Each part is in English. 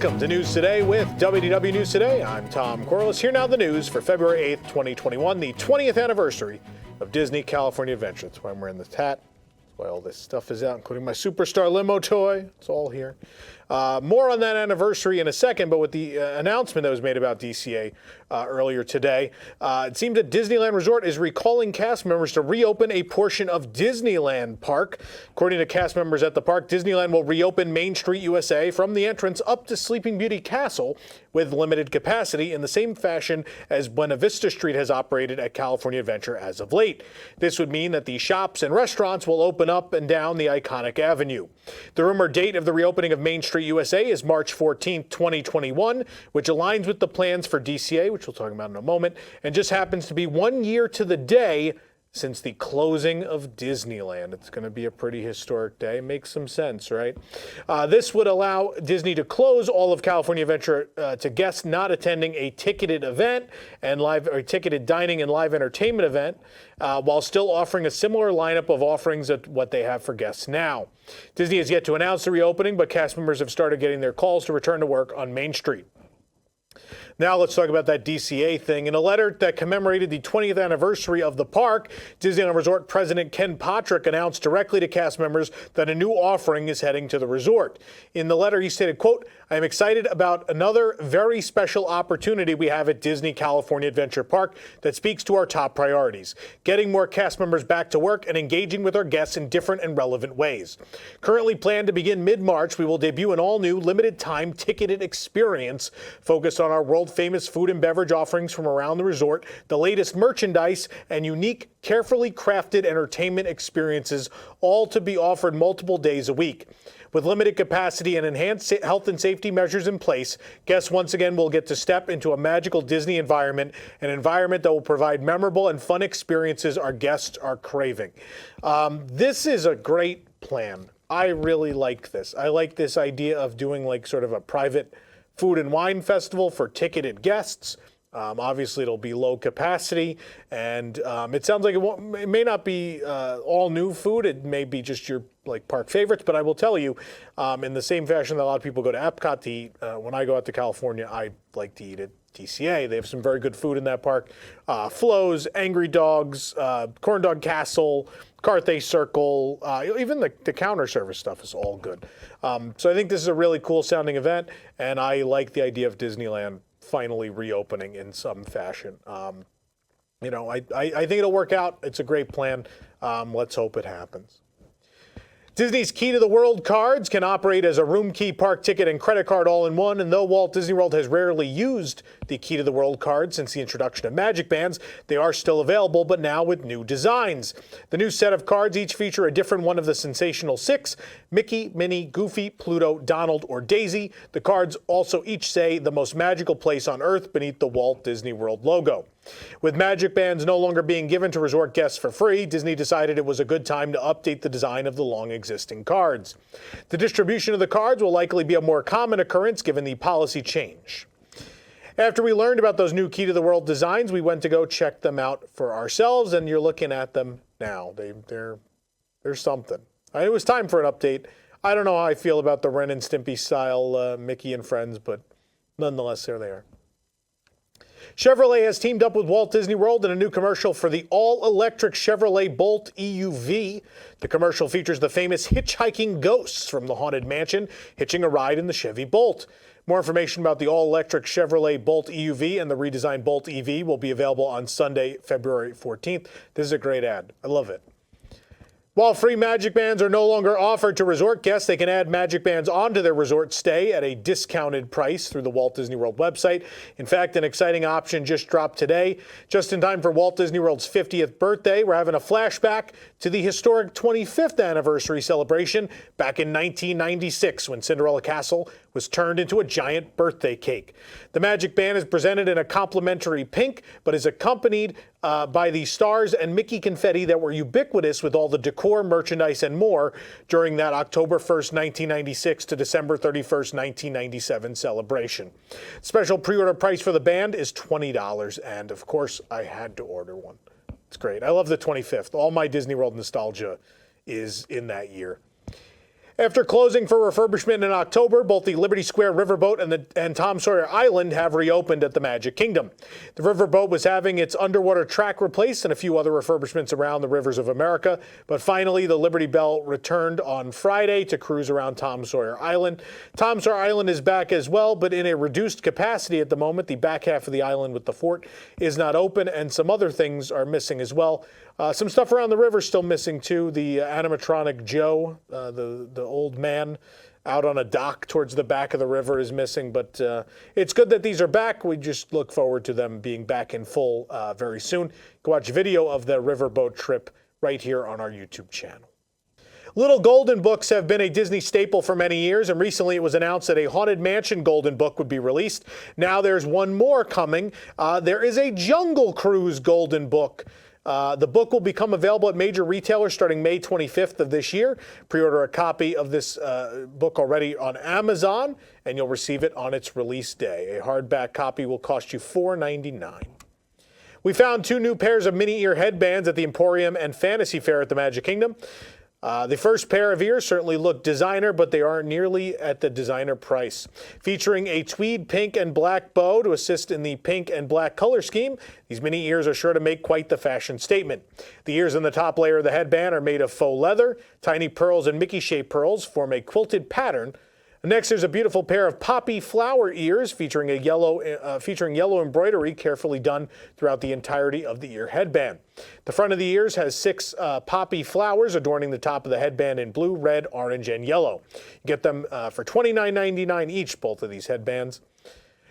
Welcome to News Today with WDW News Today. I'm Tom Corliss. Here now the news for February 8th, 2021, the 20th anniversary of Disney California Adventure. That's why I'm wearing this hat. That's why all this stuff is out, including my Superstar limo toy. It's all here. More on that anniversary in a second, but with the announcement that was made about DCA earlier today, it seems that Disneyland Resort is recalling cast members to reopen a portion of Disneyland Park. According to cast members at the park, Disneyland will reopen Main Street, U.S.A. from the entrance up to Sleeping Beauty Castle with limited capacity in the same fashion as Buena Vista Street has operated at California Adventure as of late. This would mean that the shops and restaurants will open up and down the iconic avenue. The rumored date of the reopening of Main Street, U.S.A. is March 14, 2021, which aligns with the plans for DCA, which we'll talk about in a moment, and just happens to be 1 year to the day since the closing of Disneyland. It's going to be a pretty historic day. Makes some sense, right? This would allow Disney to close all of California Adventure to guests not attending a ticketed event and ticketed dining and live entertainment event, while still offering a similar lineup of offerings at what they have for guests now. Disney has yet to announce the reopening, but cast members have started getting their calls to return to work on Main Street. Now let's talk about that DCA thing. In a letter that commemorated the 20th anniversary of the park, Disneyland Resort President Ken Potrick announced directly to cast members that a new offering is heading to the resort. In the letter, he stated, quote, "I am excited about another very special opportunity we have at Disney California Adventure Park that speaks to our top priorities, getting more cast members back to work and engaging with our guests in different and relevant ways. Currently planned to begin mid-March, we will debut an all-new limited-time ticketed experience focused on our world-famous food and beverage offerings from around the resort, the latest merchandise, and unique, carefully crafted entertainment experiences, all to be offered multiple days a week. With limited capacity and enhanced health and safety measures in place, guests once again will get to step into a magical Disney environment, an environment that will provide memorable and fun experiences our guests are craving." This is a great plan. I really like this. I like this idea of doing like sort of a private food and wine festival for ticketed guests. Obviously, it'll be low capacity, and it sounds like it may not be all new food. It may be just your like park favorites. But I will tell you, in the same fashion that a lot of people go to Epcot to eat, when I go out to California, I like to eat at DCA. They have some very good food in that park. Flo's, Angry Dogs, Corn Dog Castle, Carthay Circle, even the counter service stuff is all good. So I think this is a really cool sounding event, and I like the idea of Disneyland finally reopening in some fashion. I think it'll work out. It's a great plan. Let's hope it happens. Disney's Key to the World cards can operate as a room key, park ticket, and credit card all in one. And though Walt Disney World has rarely used the Key to the World card since the introduction of Magic Bands, they are still available, but now with new designs. The new set of cards each feature a different one of the sensational six: Mickey, Minnie, Goofy, Pluto, Donald, or Daisy. The cards also each say the most magical place on Earth beneath the Walt Disney World logo. With Magic Bands no longer being given to resort guests for free, Disney decided it was a good time to update the design of the long-existing cards. The distribution of the cards will likely be a more common occurrence given the policy change. After we learned about those new Key to the World designs, we went to go check them out for ourselves, and you're looking at them now. They're something. It was time for an update. I don't know how I feel about the Ren and Stimpy style Mickey and Friends, but nonetheless, there they are. Chevrolet has teamed up with Walt Disney World in a new commercial for the all-electric Chevrolet Bolt EUV. The commercial features the famous hitchhiking ghosts from the Haunted Mansion hitching a ride in the Chevy Bolt. More information about the all-electric Chevrolet Bolt EUV and the redesigned Bolt EV will be available on Sunday, February 14th. This is a great ad. I love it. While free Magic Bands are no longer offered to resort guests, they can add Magic Bands onto their resort stay at a discounted price through the Walt Disney World website. In fact, an exciting option just dropped today. Just in time for Walt Disney World's 50th birthday, we're having a flashback to the historic 25th anniversary celebration back in 1996 when Cinderella Castle was turned into a giant birthday cake. The Magic Band is presented in a complimentary pink, but is accompanied by the stars and Mickey confetti that were ubiquitous with all the decor, merchandise, and more during that October 1st, 1996 to December 31st, 1997 celebration. Special pre-order price for the band is $20, and of course, I had to order one. It's great. I love the 25th. All my Disney World nostalgia is in that year. After closing for refurbishment in October, both the Liberty Square Riverboat and Tom Sawyer Island have reopened at the Magic Kingdom. The riverboat was having its underwater track replaced and a few other refurbishments around the rivers of America, but finally the Liberty Belle returned on Friday to cruise around Tom Sawyer Island. Tom Sawyer Island is back as well, but in a reduced capacity at the moment. The back half of the island with the fort is not open, and some other things are missing as well. Some stuff around the river still missing too. The animatronic Joe, the old man out on a dock towards the back of the river is missing, but it's good that these are back. We just look forward to them being back in full very soon. You can watch video of the riverboat trip right here on our YouTube channel. Little golden books have been a Disney staple for many years, and recently it was announced that a Haunted Mansion golden book would be released. Now there's one more coming. There is a Jungle Cruise golden book. The book will become available at major retailers starting May 25th of this year. Pre-order a copy of this book already on Amazon, and you'll receive it on its release day. A hardback copy will cost you $4.99. We found 2 new pairs of mini ear headbands at the Emporium and Fantasy Fair at the Magic Kingdom. The first pair of ears certainly look designer, but they aren't nearly at the designer price. Featuring a tweed pink and black bow to assist in the pink and black color scheme, these mini ears are sure to make quite the fashion statement. The ears in the top layer of the headband are made of faux leather. Tiny pearls and Mickey-shaped pearls form a quilted pattern. Next, there's a beautiful pair of poppy flower ears featuring yellow embroidery carefully done throughout the entirety of the ear headband. The front of the ears has 6 poppy flowers adorning the top of the headband in blue, red, orange, and yellow. You get them for $29.99 each, both of these headbands.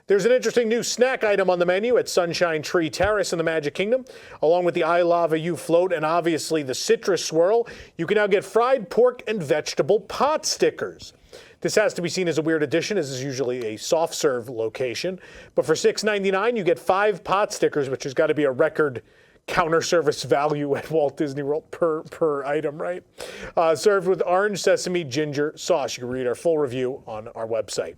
There's an interesting new snack item on the menu at Sunshine Tree Terrace in the Magic Kingdom. Along with the I Lava You float and obviously the citrus swirl, you can now get fried pork and vegetable pot stickers. This has to be seen as a weird addition, as this is usually a soft serve location. But for $6.99, you get 5 pot stickers, which has got to be a record counter service value at Walt Disney World per item, right? Served with orange sesame ginger sauce. You can read our full review on our website.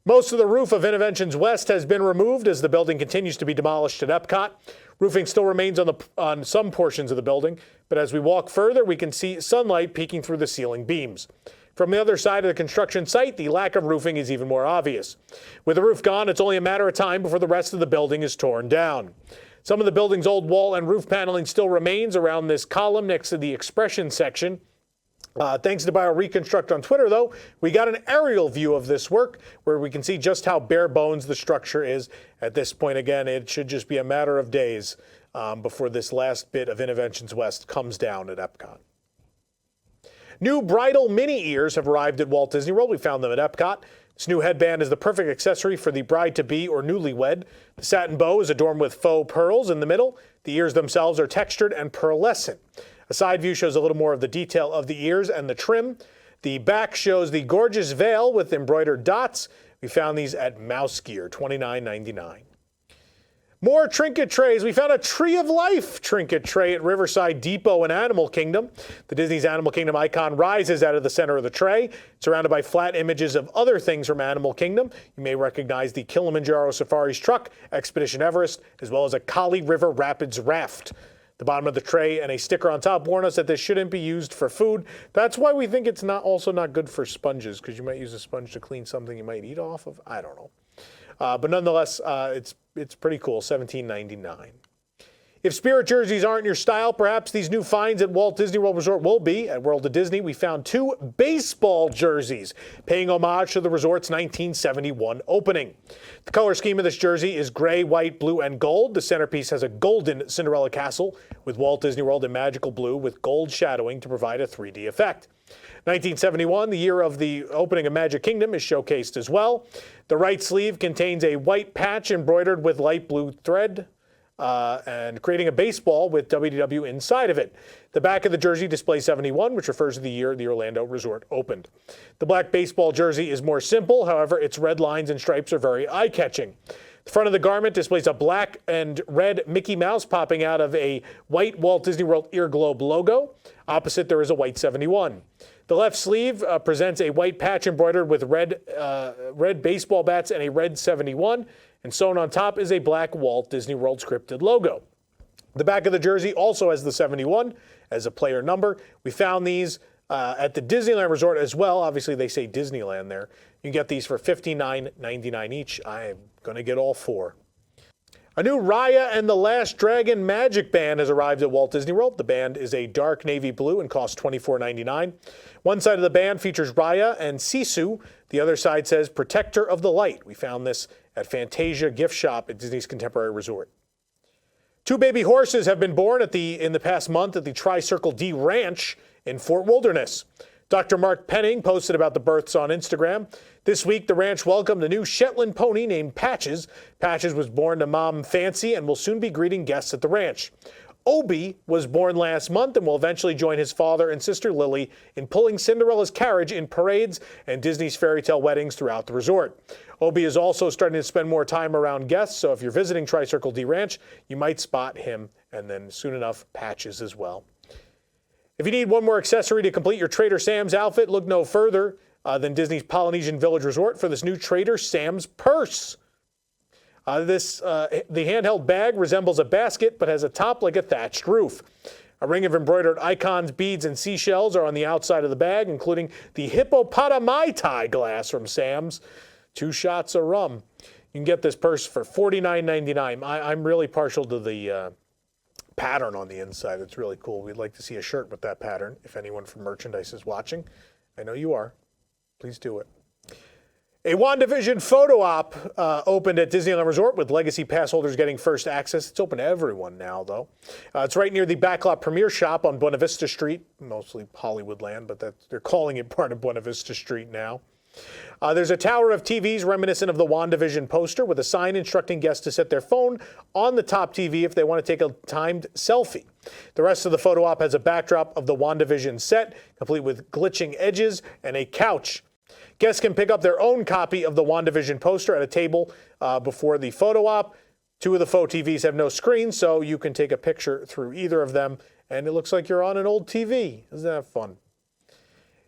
Most of the roof of Innoventions West has been removed as the building continues to be demolished at Epcot. Roofing still remains on some portions of the building, but as we walk further, we can see sunlight peeking through the ceiling beams. From the other side of the construction site, the lack of roofing is even more obvious. With the roof gone, it's only a matter of time before the rest of the building is torn down. Some of the building's old wall and roof paneling still remains around this column next to the expression section. Thanks to BioReconstruct on Twitter, though, we got an aerial view of this work where we can see just how bare bones the structure is. At this point, again, it should just be a matter of days before this last bit of Innoventions West comes down at Epcot. New Bridal mini ears have arrived at Walt Disney World. We found them at Epcot. This new headband is the perfect accessory for the bride-to-be or newlywed. The satin bow is adorned with faux pearls in the middle. The ears themselves are textured and pearlescent. A side view shows a little more of the detail of the ears and the trim. The back shows the gorgeous veil with embroidered dots. We found these at Mouse Gear, $29.99. More trinket trays. We found a Tree of Life trinket tray at Riverside Depot in Animal Kingdom. The Disney's Animal Kingdom icon rises out of the center of the tray, surrounded by flat images of other things from Animal Kingdom. You may recognize the Kilimanjaro Safari's truck, Expedition Everest, as well as a Kali River Rapids raft. The bottom of the tray and a sticker on top warn us that this shouldn't be used for food. That's why we think it's also not good for sponges, because you might use a sponge to clean something you might eat off of. I don't know. But nonetheless, it's pretty cool, $17.99. If Spirit jerseys aren't your style, perhaps these new finds at Walt Disney World Resort will be. At World of Disney, we found 2 baseball jerseys, paying homage to the resort's 1971 opening. The color scheme of this jersey is gray, white, blue, and gold. The centerpiece has a golden Cinderella castle with Walt Disney World in magical blue with gold shadowing to provide a 3D effect. 1971, the year of the opening of Magic Kingdom, is showcased as well. The right sleeve contains a white patch embroidered with light blue thread, and creating a baseball with WDW inside of it. The back of the jersey displays 71, which refers to the year the Orlando Resort opened. The black baseball jersey is more simple, however, its red lines and stripes are very eye-catching. The front of the garment displays a black and red Mickey Mouse popping out of a white Walt Disney World Ear Globe logo. Opposite, there is a white 71. The left sleeve presents a white patch embroidered with red baseball bats and a red 71. And sewn on top is a black Walt Disney World scripted logo. The back of the jersey also has the 71 as a player number. We found these at the Disneyland Resort as well. Obviously, they say Disneyland there. You can get these for $59.99 each. I'm going to get all four. A new Raya and the Last Dragon Magic Band has arrived at Walt Disney World. The band is a dark navy blue and costs $24.99. One side of the band features Raya and Sisu. The other side says Protector of the Light. We found this at Fantasia Gift Shop at Disney's Contemporary Resort. Two baby horses have been born in the past month at the Tri-Circle D Ranch in Fort Wilderness. Dr. Mark Penning posted about the births on Instagram. This week, the ranch welcomed a new Shetland pony named Patches. Patches was born to Mom Fancy and will soon be greeting guests at the ranch. Obi was born last month and will eventually join his father and sister Lily in pulling Cinderella's carriage in parades and Disney's fairy tale weddings throughout the resort. Obi is also starting to spend more time around guests, so if you're visiting Tri-Circle D Ranch, you might spot him, and then soon enough, Patches as well. If you need one more accessory to complete your Trader Sam's outfit, look no further than Disney's Polynesian Village Resort for this new Trader Sam's purse. The handheld bag resembles a basket but has a top like a thatched roof. A ring of embroidered icons, beads, and seashells are on the outside of the bag, including the hippopotami tie glass from Sam's. 2 shots of rum. You can get this purse for $49.99. I'm really partial to the pattern on the inside. It's really cool. We'd like to see a shirt with that pattern. If anyone from merchandise is watching, I know you are. Please do it. A WandaVision Photo Op opened at Disneyland Resort with Legacy Pass holders getting first access. It's open to everyone now, though. It's right near the Backlot Premier Shop on Buena Vista Street, mostly Hollywoodland, but they're calling it part of Buena Vista Street now. There's a tower of TVs reminiscent of the WandaVision poster with a sign instructing guests to set their phone on the top TV if they want to take a timed selfie. The rest of the photo op has a backdrop of the WandaVision set, complete with glitching edges and a couch. Guests can pick up their own copy of the WandaVision poster at a table before the photo op. 2 of the faux TVs have no screen, so you can take a picture through either of them, and it looks like you're on an old TV. Isn't that fun?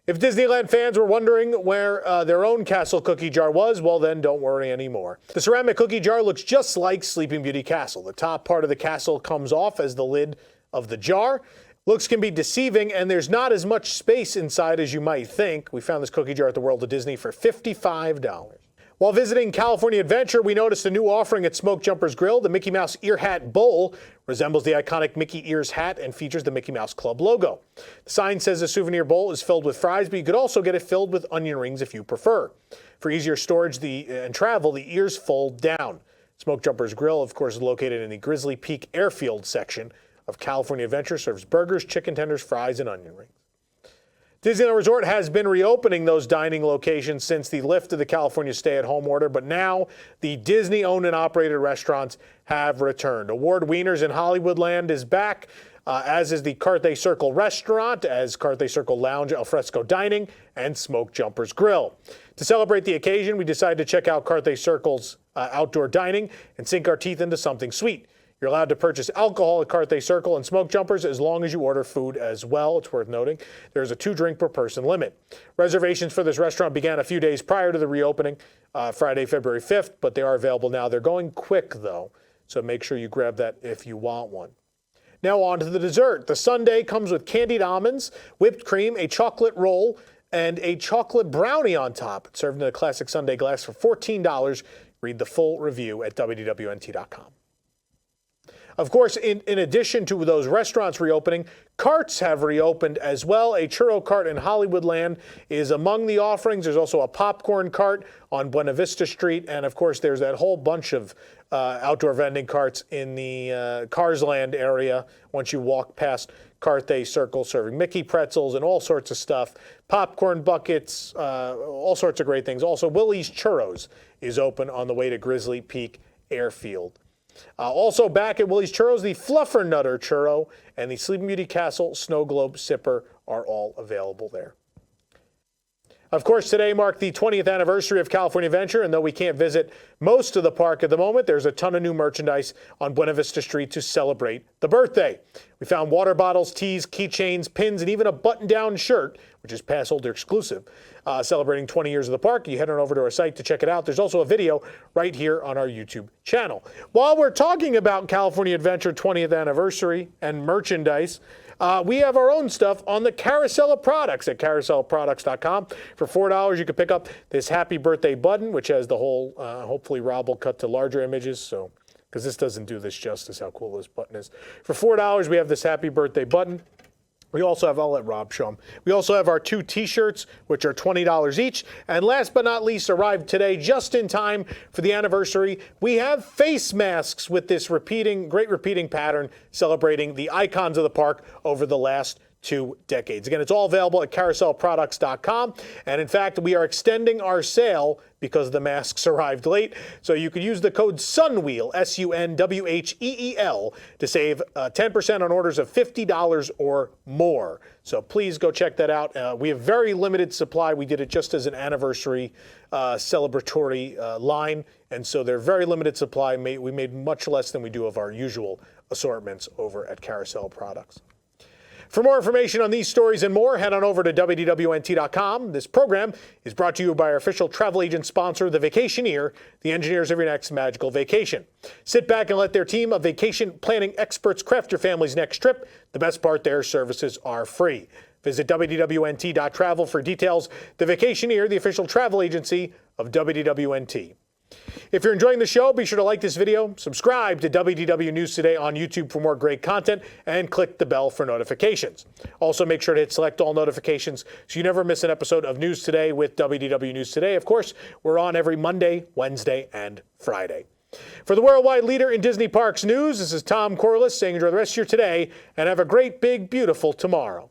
If Disneyland fans were wondering where their own castle cookie jar was, well then don't worry anymore. The ceramic cookie jar looks just like Sleeping Beauty Castle. The top part of the castle comes off as the lid of the jar. Looks can be deceiving, and there's not as much space inside as you might think. We found this cookie jar at the World of Disney for $55. While visiting California Adventure, we noticed a new offering at Smoke Jumper's Grill. The Mickey Mouse Ear Hat Bowl resembles the iconic Mickey Ears hat and features the Mickey Mouse Club logo. The sign says the souvenir bowl is filled with fries, but you could also get it filled with onion rings if you prefer. For easier storage and travel, the ears fold down. Smoke Jumper's Grill, of course, is located in the Grizzly Peak Airfield section of California Adventure, serves burgers, chicken tenders, fries, and onion rings. Disneyland Resort has been reopening those dining locations since the lift of the California stay-at-home order, but now the Disney-owned and operated restaurants have returned. Award Wieners in Hollywoodland is back, as is the Carthay Circle restaurant, as Carthay Circle Lounge, Alfresco Dining, and Smoke Jumper's Grill. To celebrate the occasion, we decided to check out Carthay Circle's outdoor dining and sink our teeth into something sweet. You're allowed to purchase alcohol at Carthay Circle and Smoke Jumpers as long as you order food as well. It's worth noting there's a 2-drink per person limit. Reservations for this restaurant began a few days prior to the reopening, Friday, February 5th, but they are available now. They're going quick, though, so make sure you grab that if you want one. Now on to the dessert. The sundae comes with candied almonds, whipped cream, a chocolate roll, and a chocolate brownie on top. It's served in a classic sundae glass for $14. Read the full review at WDWNT.com. Of course, in addition to those restaurants reopening, carts have reopened as well. A churro cart in Hollywoodland is among the offerings. There's also a popcorn cart on Buena Vista Street. And, of course, there's that whole bunch of outdoor vending carts in the Cars Land area once you walk past Carthay Circle, serving Mickey pretzels and all sorts of stuff, popcorn buckets, all sorts of great things. Also, Willie's Churros is open on the way to Grizzly Peak Airfield. Also back at Willie's Churros, the Fluffernutter Churro and the Sleeping Beauty Castle Snow Globe Sipper are all available there. Of course, today marked the 20th anniversary of California Adventure, and though we can't visit most of the park at the moment, there's a ton of new merchandise on Buena Vista Street to celebrate the birthday. We found water bottles, teas, keychains, pins, and even a button-down shirt, which is pass holder exclusive, celebrating 20 years of the park. You head on over to our site to check it out. There's also a video right here on our YouTube channel. While we're talking about California Adventure 20th anniversary and merchandise, We have our own stuff on the carousel of products at carouselproducts.com. For $4, you can pick up this Happy Birthday button, which has the whole, hopefully Rob will cut to larger images, so because this doesn't do this justice, how cool this button is. For $4, we have this Happy Birthday button. We also have, I'll let Rob show them. We also have our 2 t-shirts, which are $20 each. And last but not least, arrived today just in time for the anniversary. We have face masks with this great repeating pattern celebrating the icons of the park over the last 2 decades. Again, it's all available at carouselproducts.com. And in fact, we are extending our sale because the masks arrived late. So you could use the code SUNWHEEL, SUNWHEEL, to save 10% on orders of $50 or more. So please go check that out. We have very limited supply. We did it just as an anniversary celebratory line. And so they're very limited supply. We made much less than we do of our usual assortments over at Carousel Products. For more information on these stories and more, head on over to WDWNT.com. This program is brought to you by our official travel agent sponsor, The Vacationeer, the engineers of your next magical vacation. Sit back and let their team of vacation planning experts craft your family's next trip. The best part, their services are free. Visit WDWNT.travel for details. The Vacationeer, the official travel agency of WDWNT. If you're enjoying the show, be sure to like this video, subscribe to WDW News Today on YouTube for more great content, and click the bell for notifications. Also, make sure to hit select all notifications so you never miss an episode of News Today with WDW News Today. Of course, we're on every Monday, Wednesday, and Friday. For the worldwide leader in Disney Parks news, this is Tom Corliss saying enjoy the rest of your today and have a great, big, beautiful tomorrow.